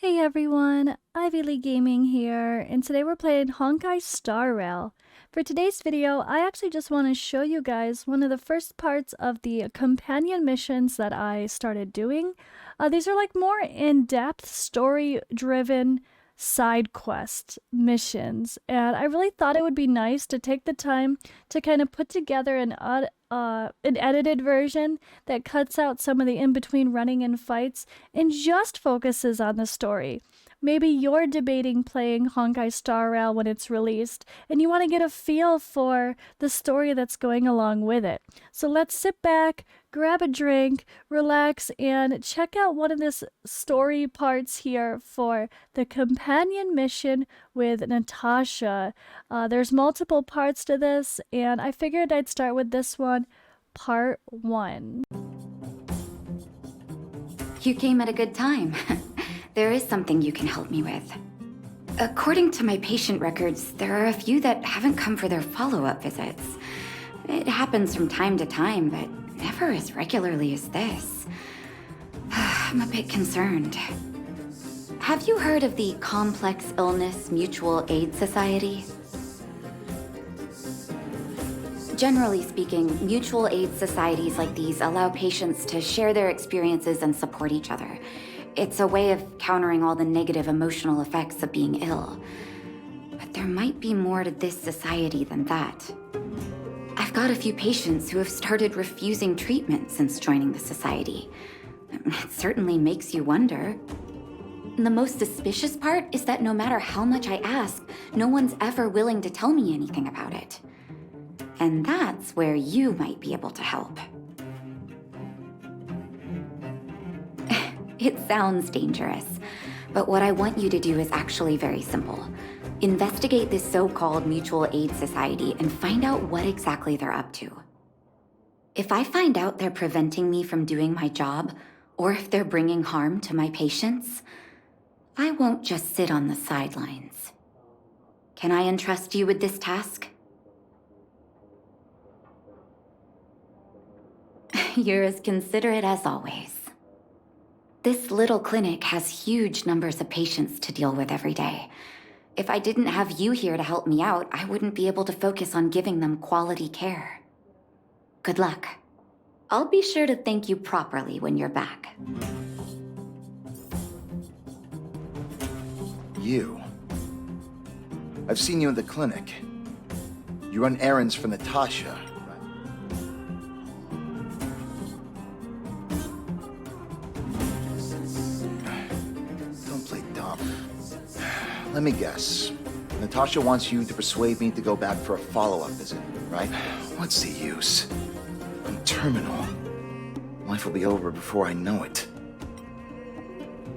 Hey everyone, Ivy Lee Gaming here, and today we're playing Honkai Star Rail. For today's video, I actually just want to show you guys one of the first parts of the companion missions that I started doing. These are like more in-depth, story-driven side quest missions, and I really thought it would be nice to take the time to kind of put together an edited version that cuts out some of the in-between running and fights and just focuses on the story. Maybe you're debating playing Honkai Star Rail when it's released, and you want to get a feel for the story that's going along with it. So let's sit back, grab a drink, relax, and check out one of the story parts here for the companion mission with Natasha. There's multiple parts to this, and I figured I'd start with this one, part 1. You came at a good time. There is something you can help me with. According to my patient records, there are a few that haven't come for their follow-up visits. It happens from time to time, but never as regularly as this. I'm a bit concerned. Have you heard of the Complex Illness Mutual Aid Society? Generally speaking, mutual aid societies like these allow patients to share their experiences and support each other. It's a way of countering all the negative emotional effects of being ill. But there might be more to this society than that. I've got a few patients who have started refusing treatment since joining the society. It certainly makes you wonder. The most suspicious part is that no matter how much I ask, no one's ever willing to tell me anything about it. And that's where you might be able to help. It sounds dangerous, but what I want you to do is actually very simple. Investigate this so-called mutual aid society and find out what exactly they're up to. If I find out they're preventing me from doing my job, or if they're bringing harm to my patients, I won't just sit on the sidelines. Can I entrust you with this task? You're as considerate as always. This little clinic has huge numbers of patients to deal with every day. If I didn't have you here to help me out, I wouldn't be able to focus on giving them quality care. Good luck. I'll be sure to thank you properly when you're back. You. I've seen you in the clinic. You run errands for Natasha. Don't play dumb. Let me guess. Natasha wants you to persuade me to go back for a follow-up visit, right? What's the use? I'm terminal. Life will be over before I know it.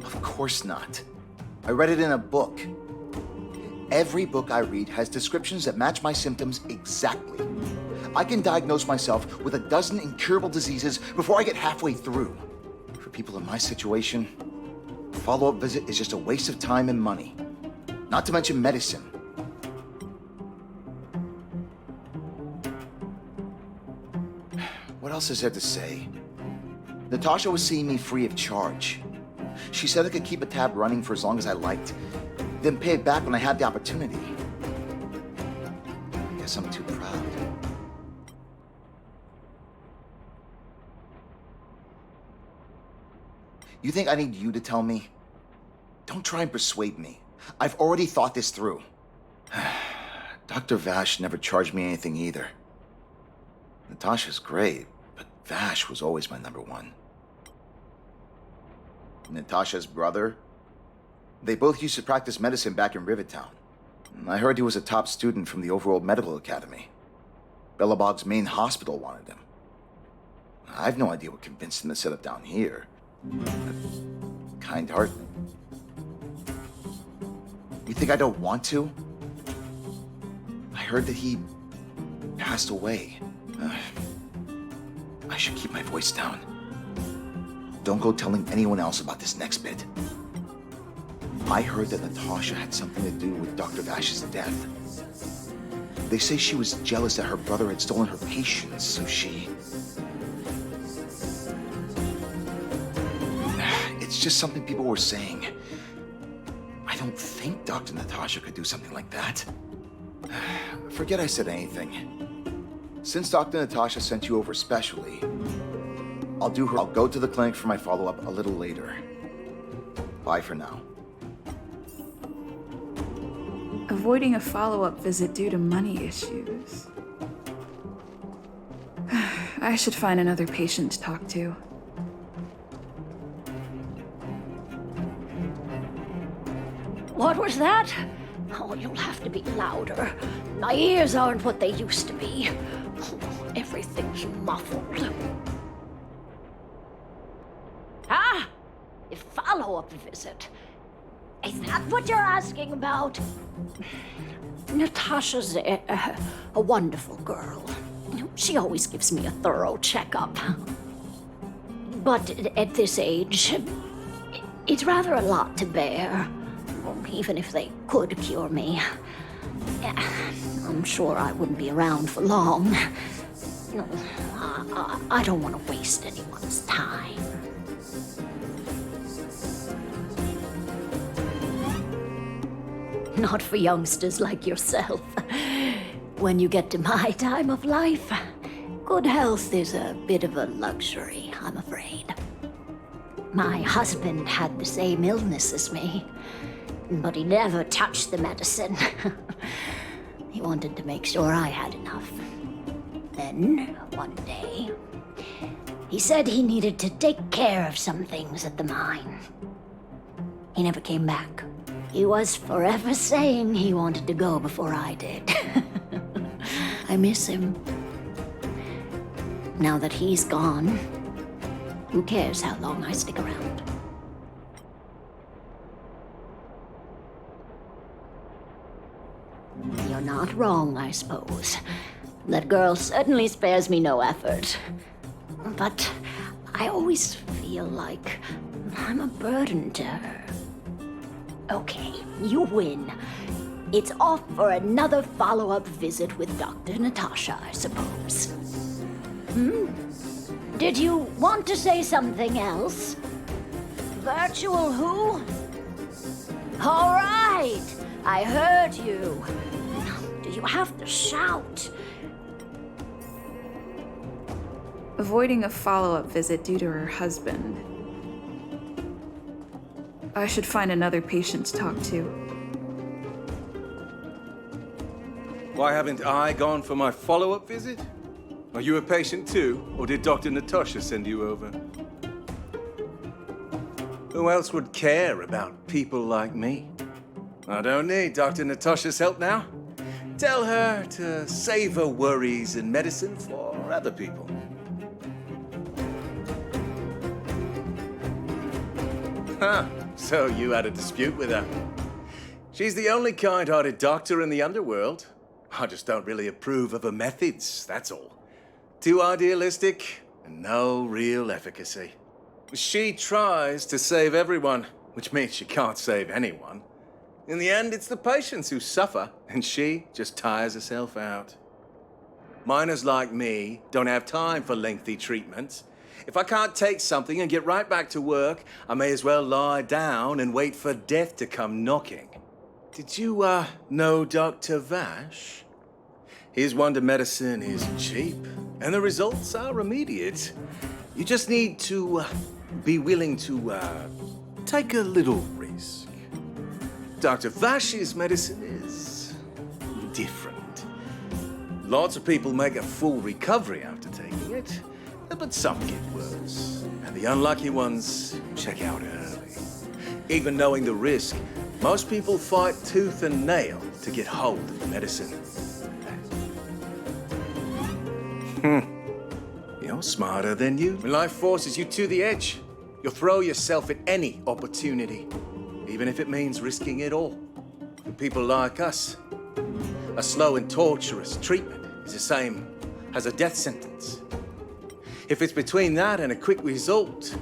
Of course not. I read it in a book. Every book I read has descriptions that match my symptoms exactly. I can diagnose myself with a dozen incurable diseases before I get halfway through. For people in my situation, a follow-up visit is just a waste of time and money. Not to mention medicine. What else is there to say? Natasha was seeing me free of charge. She said I could keep a tab running for as long as I liked, then pay it back when I had the opportunity. I guess I'm too proud. You think I need you to tell me? Don't try and persuade me. I've already thought this through. Dr. Vash never charged me anything either. Natasha's great, but Vash was always my number one. Natasha's brother? They both used to practice medicine back in Rivertown. I heard he was a top student from the Overworld Medical Academy. Bellabog's main hospital wanted him. I have no idea what convinced him to set up down here. Kind-hearted. You think I don't want to? I heard that he passed away. I should keep my voice down. Don't go telling anyone else about this next bit. I heard that Natasha had something to do with Dr. Vash's death. They say she was jealous that her brother had stolen her patients, so she... It's just something people were saying. I don't think Dr. Natasha could do something like that. Forget I said anything. Since Dr. Natasha sent you over specially, I'll go to the clinic for my follow-up a little later. Bye for now. Avoiding a follow-up visit due to money issues. I should find another patient to talk to. What was that? Oh, you'll have to be louder. My ears aren't what they used to be. Oh, everything's muffled. Ah! A follow-up visit. Is that what you're asking about? Natasha's a wonderful girl. She always gives me a thorough checkup. But at this age, it's rather a lot to bear. Even if they could cure me, I'm sure I wouldn't be around for long. I don't want to waste anyone's time. Not for youngsters like yourself. When you get to my time of life, good health is a bit of a luxury, I'm afraid. My husband had the same illness as me, but he never touched the medicine. He wanted to make sure I had enough. Then, one day, he said he needed to take care of some things at the mine. He never came back. He was forever saying he wanted to go before I did. I miss him. Now that he's gone, who cares how long I stick around? You're not wrong, I suppose. That girl certainly spares me no effort. But I always feel like I'm a burden to her. Okay, you win. It's off for another follow-up visit with Dr. Natasha, I suppose. Did you want to say something else? Virtual who? All right, I heard you. Do you have to shout? Avoiding a follow-up visit due to her husband. I should find another patient to talk to. Why haven't I gone for my follow-up visit? Are you a patient too, or did Dr. Natasha send you over? Who else would care about people like me? I don't need Dr. Natasha's help now. Tell her to save her worries and medicine for other people. Huh, so you had a dispute with her. She's the only kind-hearted doctor in the underworld. I just don't really approve of her methods, that's all. Too idealistic and no real efficacy. She tries to save everyone, which means she can't save anyone. In the end, it's the patients who suffer, and she just tires herself out. Miners like me don't have time for lengthy treatments. If I can't take something and get right back to work, I may as well lie down and wait for death to come knocking. Did you, know Dr. Vash? His wonder medicine is cheap, and the results are immediate. You just need to, be willing to, take a little risk. Dr. Vash's medicine is different. Lots of people make a full recovery after taking it, but some get worse. And the unlucky ones check out early. Even knowing the risk, most people fight tooth and nail to get hold of the medicine. You're smarter than you. When life forces you to the edge, you'll throw yourself at any opportunity, even if it means risking it all. For people like us, a slow and torturous treatment is the same as a death sentence. If it's between that and a quick result,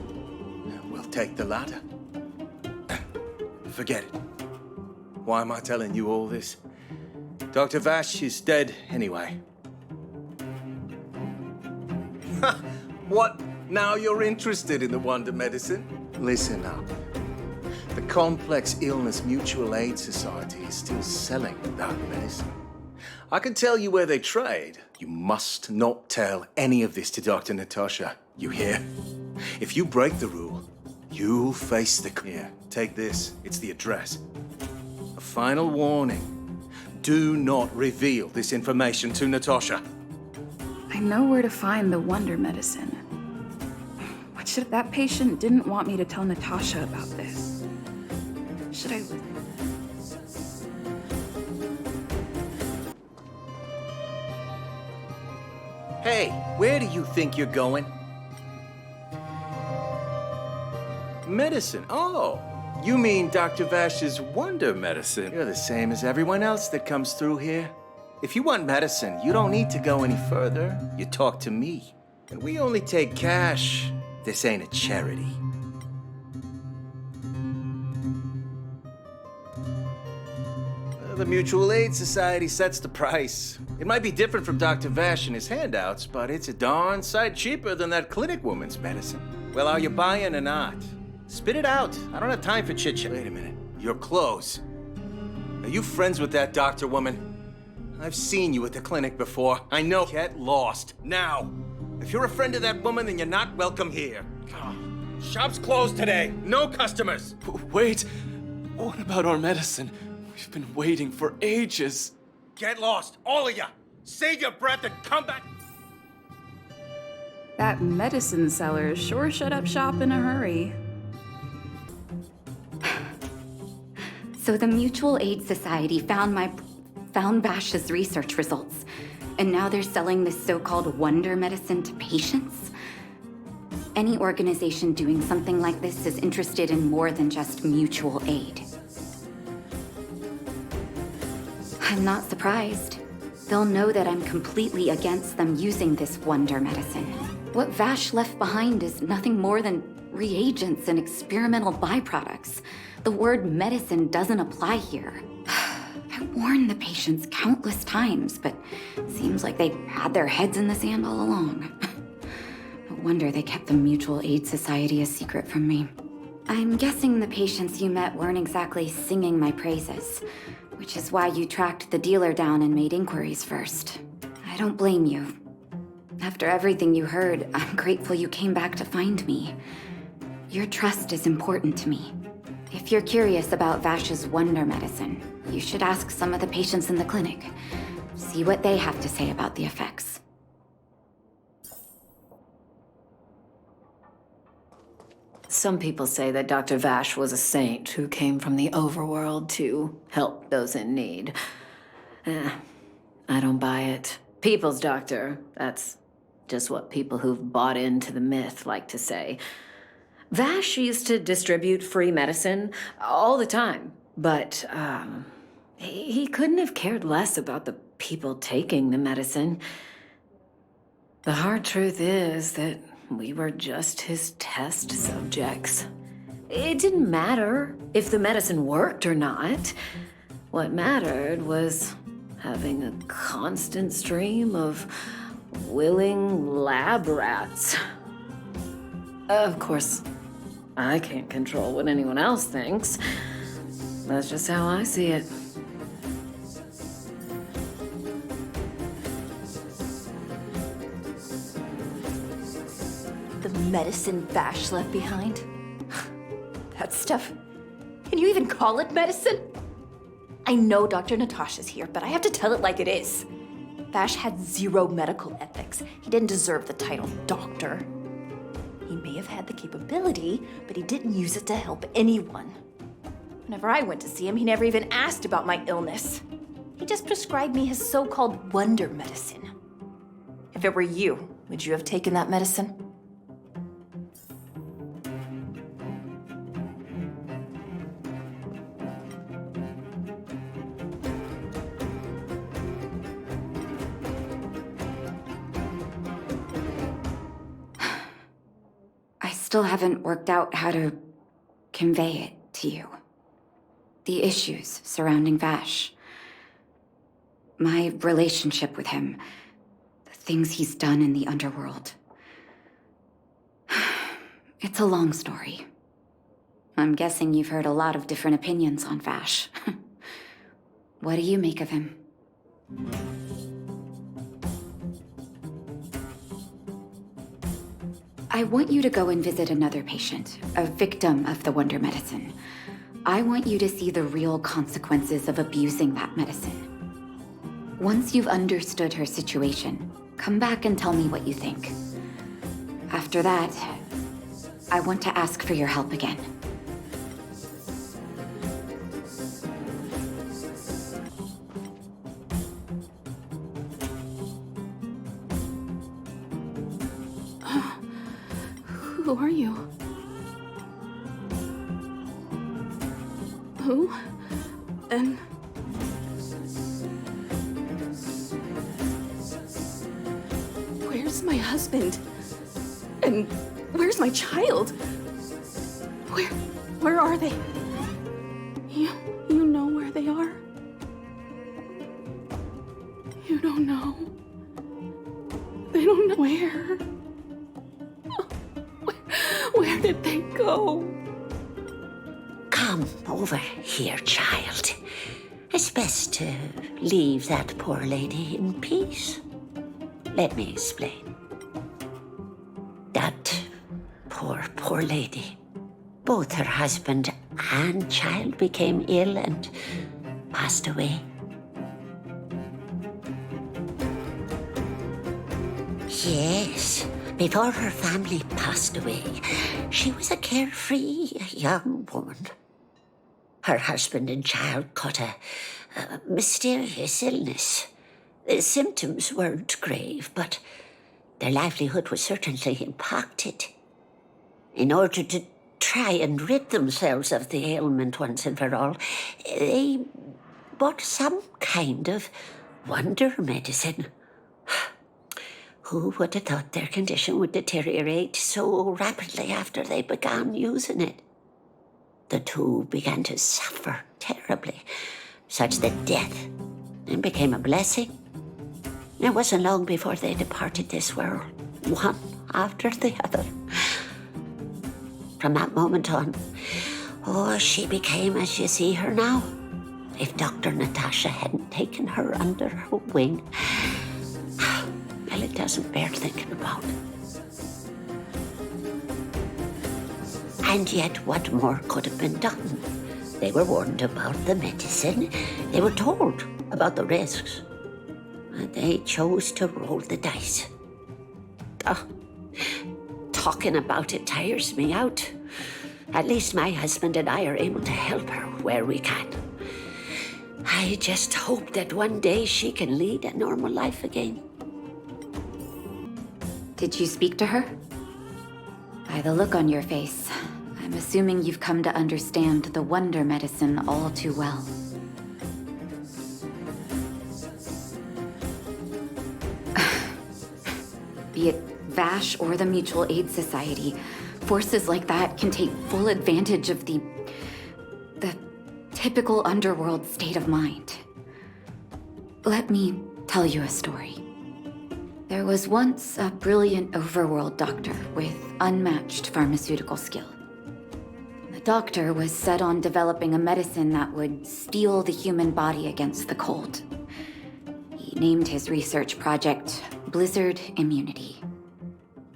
we'll take the latter. Forget it. Why am I telling you all this? Dr. Vash is dead anyway. What? Now you're interested in the wonder medicine? Listen up. The complex illness mutual aid society is still selling dark medicine. I can tell you where they trade. You must not tell any of this to Dr. Natasha. You hear? If you break the rule, you'll face the... Here, take this. It's the address. A final warning. Do not reveal this information to Natasha. I know where to find the wonder medicine. What should... That patient didn't want me to tell Natasha about this. Should I... Hey, where do you think you're going? Medicine? Oh, you mean Dr. Vash's wonder medicine? You're the same as everyone else that comes through here. If you want medicine, you don't need to go any further. You talk to me. And we only take cash. This ain't a charity. The Mutual Aid Society sets the price. It might be different from Dr. Vash and his handouts, but it's a darn sight cheaper than that clinic woman's medicine. Well, are you buying or not? Spit it out. I don't have time for chit-chat. Wait a minute. Your clothes. Are you friends with that doctor woman? I've seen you at the clinic before. I know. Get lost. Now. If you're a friend of that woman, then you're not welcome here. Shop's closed today. No customers. Wait. What about our medicine? We've been waiting for ages. Get lost, all of you. Save your breath and come back. That medicine seller sure shut up shop in a hurry. So the Mutual Aid Society found Vash's research results, and now they're selling this so-called wonder medicine to patients? Any organization doing something like this is interested in more than just mutual aid. I'm not surprised. They'll know that I'm completely against them using this wonder medicine. What Vash left behind is nothing more than reagents and experimental byproducts. The word medicine doesn't apply here. I warned the patients countless times, but it seems like they had their heads in the sand all along. No wonder they kept the Mutual Aid Society a secret from me. I'm guessing the patients you met weren't exactly singing my praises, which is why you tracked the dealer down and made inquiries first. I don't blame you. After everything you heard, I'm grateful you came back to find me. Your trust is important to me. If you're curious about Vash's wonder medicine, you should ask some of the patients in the clinic. See what they have to say about the effects. Some people say that Dr. Vash was a saint who came from the overworld to help those in need. I don't buy it. People's doctor, that's just what people who've bought into the myth like to say. Vash used to distribute free medicine all the time, but he couldn't have cared less about the people taking the medicine. The hard truth is that we were just his test subjects. It didn't matter if the medicine worked or not. What mattered was having a constant stream of willing lab rats. Of course, I can't control what anyone else thinks. That's just how I see it. The medicine Vash left behind? That stuff. Can you even call it medicine? I know Dr. Natasha's here, but I have to tell it like it is. Vash had zero medical ethics. He didn't deserve the title doctor. He may have had the capability, but he didn't use it to help anyone. Whenever I went to see him, he never even asked about my illness. He just prescribed me his so-called wonder medicine. If it were you, would you have taken that medicine? Still haven't worked out how to convey it to you. The issues surrounding Vash. My relationship with him. The things he's done in the underworld. It's a long story. I'm guessing you've heard a lot of different opinions on Vash. What do you make of him? I want you to go and visit another patient, a victim of the Wonder Medicine. I want you to see the real consequences of abusing that medicine. Once you've understood her situation, come back and tell me what you think. After that, I want to ask for your help again. Who are you? Who? And... where's my husband? And where's my child? Where are they? You know where they are? You don't know. They don't know where. Where did they go? Come over here, child. It's best to leave that poor lady in peace. Let me explain. That poor lady. Both her husband and child became ill and passed away. Yes, before her family passed away, she was a carefree young woman. Her husband and child caught a mysterious illness. The symptoms weren't grave, but their livelihood was certainly impacted. In order to try and rid themselves of the ailment once and for all, they bought some kind of wonder medicine. Who would have thought their condition would deteriorate so rapidly after they began using it? The two began to suffer terribly, such that death became a blessing. It wasn't long before they departed this world, one after the other. From that moment on, she became as you see her now. If Dr. Natasha hadn't taken her under her wing, well, it doesn't bear thinking about. And yet, what more could have been done? They were warned about the medicine. They were told about the risks. And they chose to roll the dice. Talking about it tires me out. At least my husband and I are able to help her where we can. I just hope that one day she can lead a normal life again. Did you speak to her? By the look on your face, I'm assuming you've come to understand the Wonder Medicine all too well. Be it Vash or the Mutual Aid Society, forces like that can take full advantage of the typical underworld state of mind. Let me tell you a story. There was once a brilliant overworld doctor with unmatched pharmaceutical skill. The doctor was set on developing a medicine that would steel the human body against the cold. He named his research project Blizzard Immunity.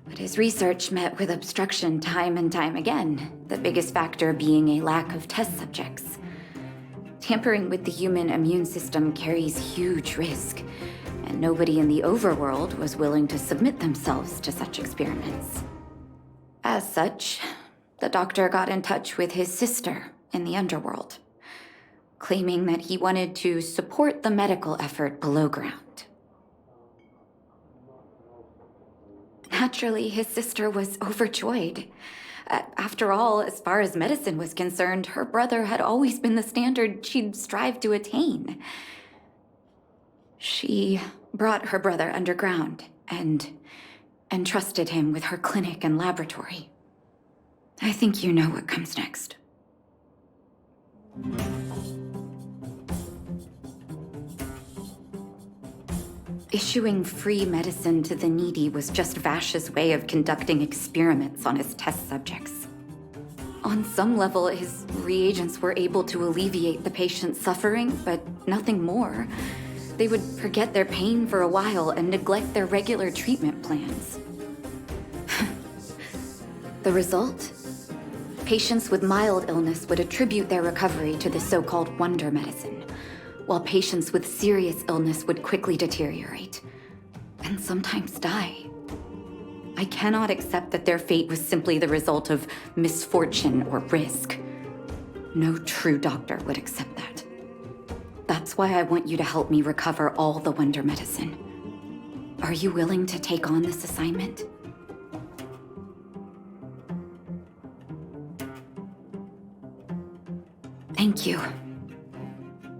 But his research met with obstruction time and time again, the biggest factor being a lack of test subjects. Tampering with the human immune system carries huge risk, and nobody in the overworld was willing to submit themselves to such experiments. As such, the doctor got in touch with his sister in the underworld, claiming that he wanted to support the medical effort below ground. Naturally, his sister was overjoyed. After all, as far as medicine was concerned, her brother had always been the standard she'd strive to attain. She brought her brother underground and entrusted him with her clinic and laboratory. I think you know what comes next. Issuing free medicine to the needy was just Vash's way of conducting experiments on his test subjects. On some level, his reagents were able to alleviate the patient's suffering, but nothing more. They would forget their pain for a while and neglect their regular treatment plans. The result? Patients with mild illness would attribute their recovery to the so-called wonder medicine, while patients with serious illness would quickly deteriorate, and sometimes die. I cannot accept that their fate was simply the result of misfortune or risk. No true doctor would accept that. That's why I want you to help me recover all the wonder medicine. Are you willing to take on this assignment? Thank you.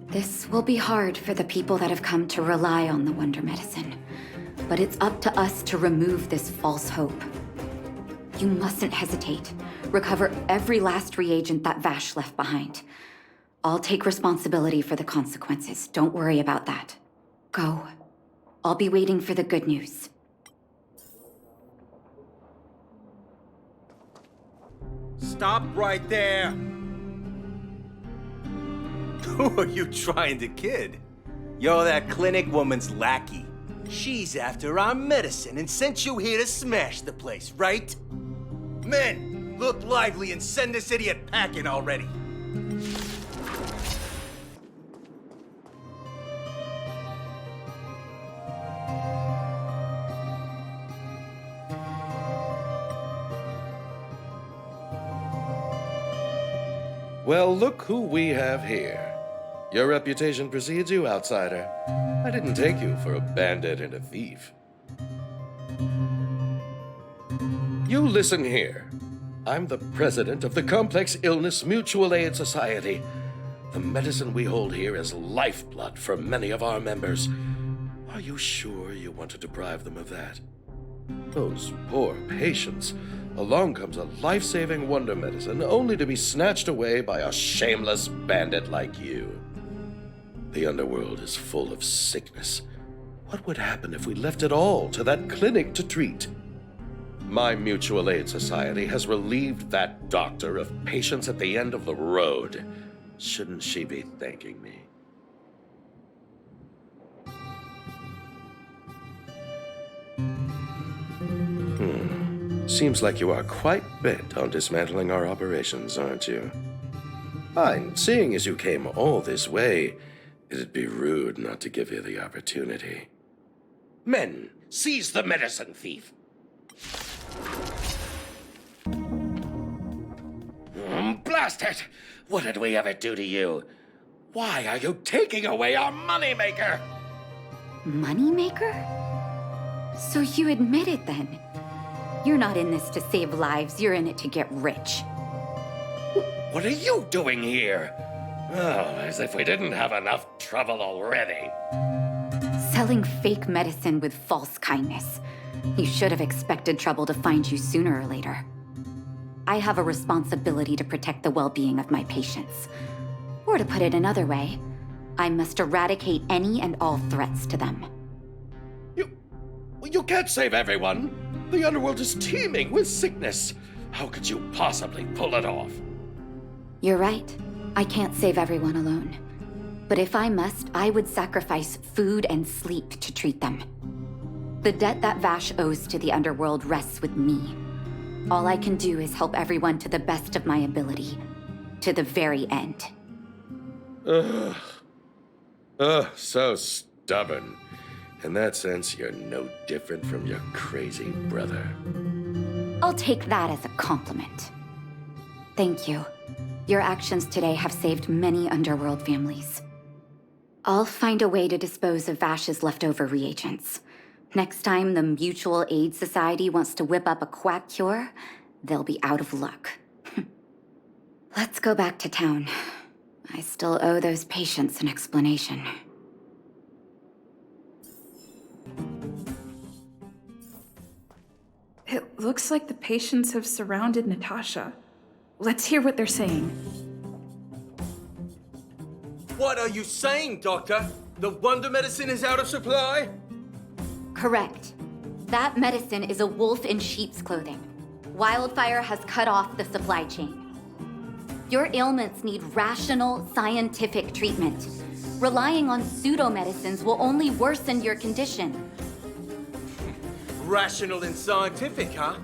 This will be hard for the people that have come to rely on the wonder medicine, but it's up to us to remove this false hope. You mustn't hesitate. Recover every last reagent that Vash left behind. I'll take responsibility for the consequences. Don't worry about that. Go. I'll be waiting for the good news. Stop right there! Who are you trying to kid? You're that clinic woman's lackey. She's after our medicine and sent you here to smash the place, right? Men, look lively and send this idiot packing already. Well, look who we have here. Your reputation precedes you, outsider. I didn't take you for a bandit and a thief. You listen here. I'm the president of the Complex Illness Mutual Aid Society. The medicine we hold here is lifeblood for many of our members. Are you sure you want to deprive them of that? Those poor patients. Along comes a life-saving wonder medicine only to be snatched away by a shameless bandit like you. The underworld is full of sickness. What would happen if we left it all to that clinic to treat? My mutual aid society has relieved that doctor of patients at the end of the road. Shouldn't she be thanking me? Seems like you are quite bent on dismantling our operations, aren't you? Fine, seeing as you came all this way, it'd be rude not to give you the opportunity. Men, seize the medicine thief! Blast it! What did we ever do to you? Why are you taking away our moneymaker? Moneymaker? So you admit it then? You're not in this to save lives, you're in it to get rich. What are you doing here? Oh, as if we didn't have enough trouble already. Selling fake medicine with false kindness. You should have expected trouble to find you sooner or later. I have a responsibility to protect the well-being of my patients. Or to put it another way, I must eradicate any and all threats to them. You can't save everyone. The underworld is teeming with sickness. How could you possibly pull it off? You're right. I can't save everyone alone. But if I must, I would sacrifice food and sleep to treat them. The debt that Vash owes to the underworld rests with me. All I can do is help everyone to the best of my ability. To the very end. So stubborn. In that sense, you're no different from your crazy brother. I'll take that as a compliment. Thank you. Your actions today have saved many underworld families. I'll find a way to dispose of Vash's leftover reagents. Next time the Mutual Aid Society wants to whip up a quack cure, they'll be out of luck. Let's go back to town. I still owe those patients an explanation. It looks like the patients have surrounded Natasha. Let's hear what they're saying. What are you saying, Doctor? The wonder medicine is out of supply? Correct. That medicine is a wolf in sheep's clothing. Wildfire has cut off the supply chain. Your ailments need rational, scientific treatment. Relying on pseudo-medicines will only worsen your condition. Rational and scientific, huh?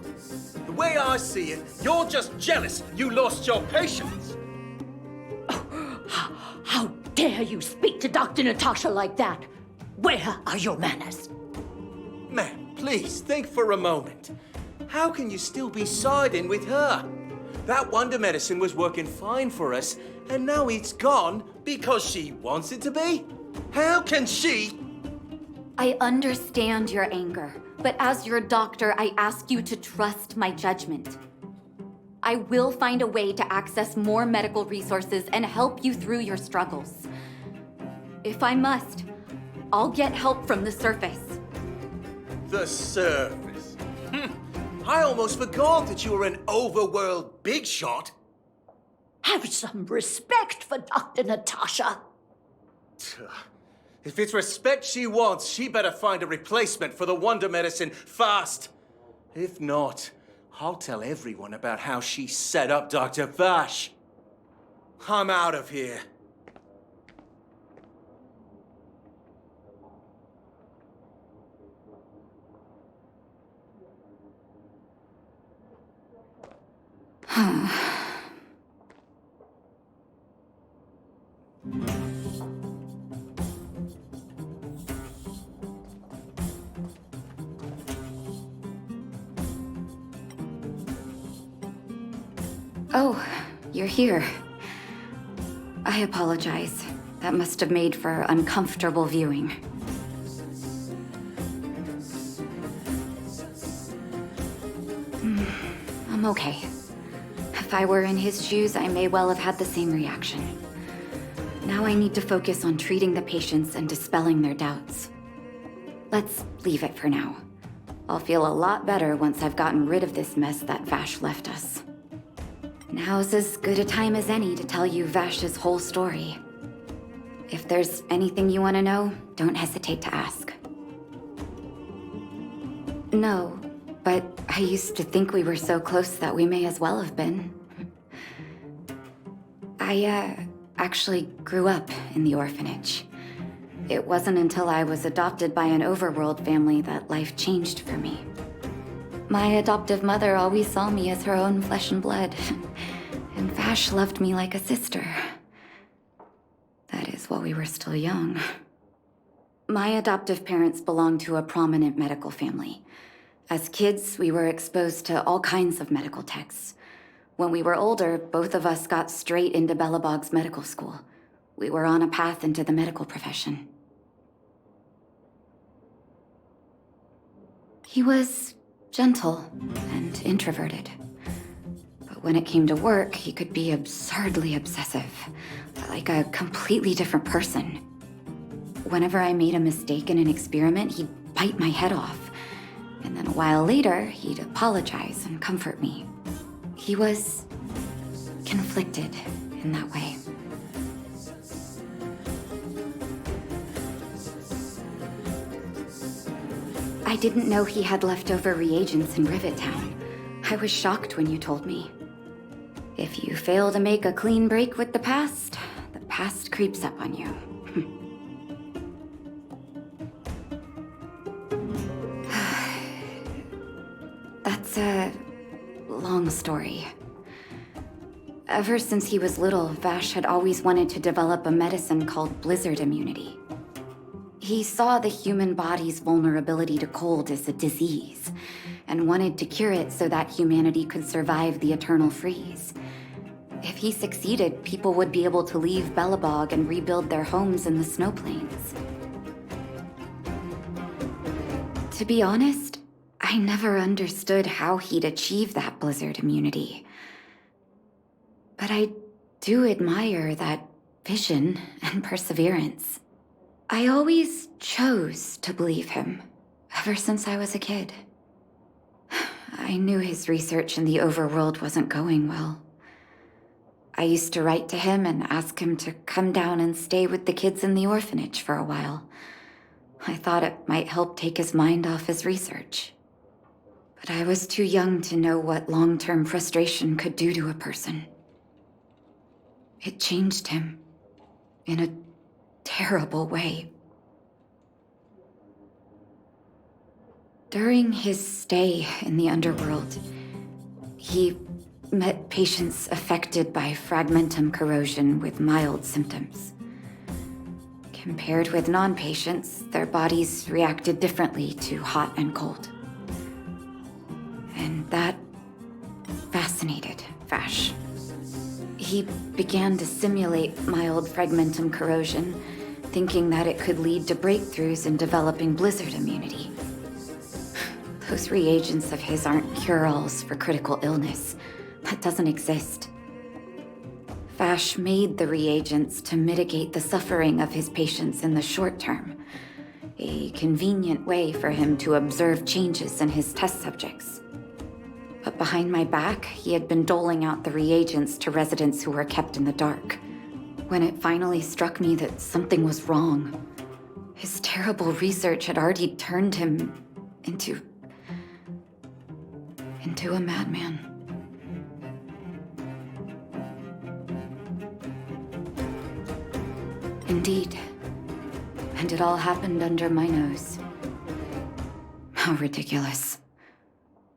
The way I see it, you're just jealous you lost your patients. How dare you speak to Dr. Natasha like that? Where are your manners? Man, please think for a moment. How can you still be siding with her? That wonder medicine was working fine for us, and now it's gone because she wants it to be? How can she? I understand your anger, but as your doctor, I ask you to trust my judgment. I will find a way to access more medical resources and help you through your struggles. If I must, I'll get help from the surface. The surface. I almost forgot that you were an overworld big shot. Have some respect for Dr. Natasha. If it's respect she wants, she better find a replacement for the wonder medicine fast. If not, I'll tell everyone about how she set up Dr. Vash. I'm out of here. Oh, you're here. I apologize. That must have made for uncomfortable viewing. I'm okay. If I were in his shoes, I may well have had the same reaction. Now I need to focus on treating the patients and dispelling their doubts. Let's leave it for now. I'll feel a lot better once I've gotten rid of this mess that Vash left us. Now's as good a time as any to tell you Vash's whole story. If there's anything you want to know, don't hesitate to ask. No, but I used to think we were so close that we may as well have been. I actually grew up in the orphanage. It wasn't until I was adopted by an overworld family that life changed for me. My adoptive mother always saw me as her own flesh and blood, and Vash loved me like a sister. That is, while we were still young. My adoptive parents belonged to a prominent medical family. As kids, we were exposed to all kinds of medical texts. When we were older, both of us got straight into Belobog's medical school. We were on a path into the medical profession. He was gentle and introverted. But when it came to work, he could be absurdly obsessive, like a completely different person. Whenever I made a mistake in an experiment, he'd bite my head off. And then a while later, he'd apologize and comfort me. He was conflicted in that way. I didn't know he had leftover reagents in Rivet Town. I was shocked when you told me. If you fail to make a clean break with the past creeps up on you. That's a long story. Ever since he was little, Vash had always wanted to develop a medicine called blizzard immunity. He saw the human body's vulnerability to cold as a disease, and wanted to cure it so that humanity could survive the eternal freeze. If he succeeded, people would be able to leave Belobog and rebuild their homes in the snow plains. To be honest, I never understood how he'd achieve that blizzard immunity. But I do admire that vision and perseverance. I always chose to believe him, ever since I was a kid. I knew his research in the overworld wasn't going well. I used to write to him and ask him to come down and stay with the kids in the orphanage for a while. I thought it might help take his mind off his research. But I was too young to know what long-term frustration could do to a person. It changed him in a terrible way. During his stay in the underworld, he met patients affected by fragmentum corrosion with mild symptoms. Compared with non-patients, their bodies reacted differently to hot and cold. And that fascinated Vash. He began to simulate mild fragmentum corrosion, thinking that it could lead to breakthroughs in developing blizzard immunity. Those reagents of his aren't cure-alls for critical illness. That doesn't exist. Vash made the reagents to mitigate the suffering of his patients in the short term. A convenient way for him to observe changes in his test subjects. But behind my back, he had been doling out the reagents to residents who were kept in the dark. When it finally struck me that something was wrong, his terrible research had already turned him into a madman. Indeed. And it all happened under my nose. How ridiculous.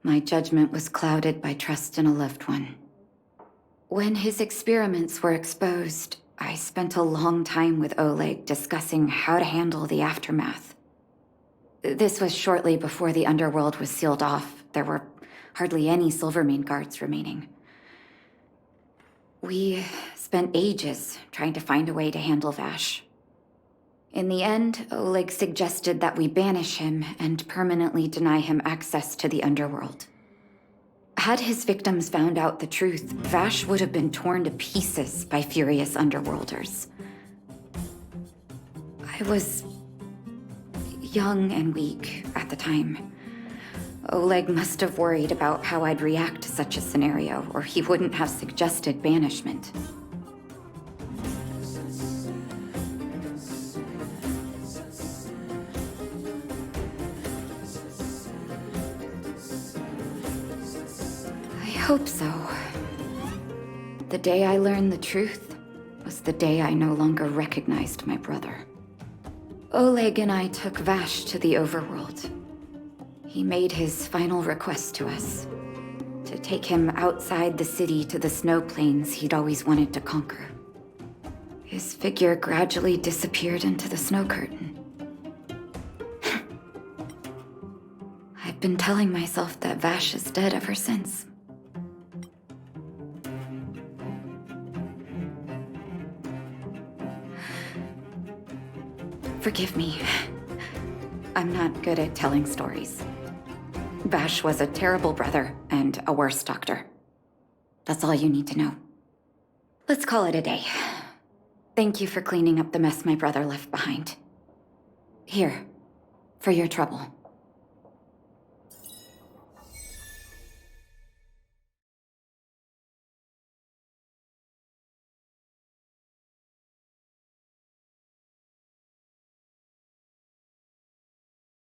My judgment was clouded by trust in a loved one. When his experiments were exposed, I spent a long time with Oleg discussing how to handle the aftermath. This was shortly before the underworld was sealed off. There were hardly any Silvermane guards remaining. We spent ages trying to find a way to handle Vash. In the end, Oleg suggested that we banish him and permanently deny him access to the underworld. Had his victims found out the truth, Vash would have been torn to pieces by furious underworlders. I was young and weak at the time. Oleg must have worried about how I'd react to such a scenario, or he wouldn't have suggested banishment. I hope so. The day I learned the truth was the day I no longer recognized my brother. Oleg and I took Vash to the overworld. He made his final request to us, to take him outside the city to the snow plains he'd always wanted to conquer. His figure gradually disappeared into the snow curtain. I've been telling myself that Vash is dead ever since. Forgive me. I'm not good at telling stories. Vash was a terrible brother and a worse doctor. That's all you need to know. Let's call it a day. Thank you for cleaning up the mess my brother left behind. Here, for your trouble.